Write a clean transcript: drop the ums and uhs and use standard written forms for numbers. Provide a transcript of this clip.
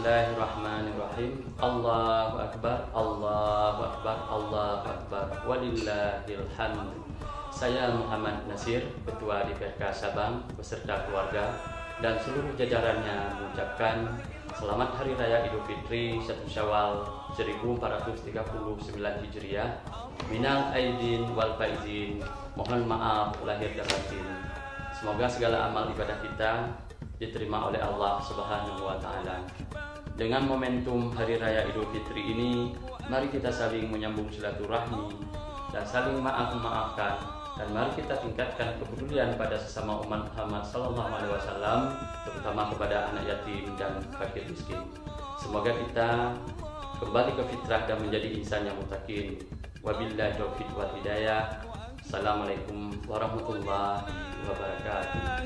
Bismillahirrahmanirrahim. Allahu Akbar, Allahu Akbar, Allahu Akbar. Walillahil hamd. Saya Muhammad Nasir, Ketua DPRK Sabang beserta keluarga dan seluruh jajarannya mengucapkan selamat Hari Raya Idul Fitri 1 Syawal 1439 Hijriah. Minal aidin wal faizin. Mohon maaf lahir dan batin. Semoga segala amal ibadah kita diterima oleh Allah Subhanahu wa Ta'ala. Dengan momentum Hari Raya Idul Fitri ini, mari kita saling menyambung silaturahmi dan saling maaf-memaafkan, dan mari kita tingkatkan kepedulian pada sesama umat Muhammad sallallahu alaihi wasallam, terutama kepada anak yatim dan fakir miskin. Semoga kita kembali ke fitrah dan menjadi insan yang muttaqin. Wabillahi taufiq wal hidayah. Assalamualaikum warahmatullahi wabarakatuh.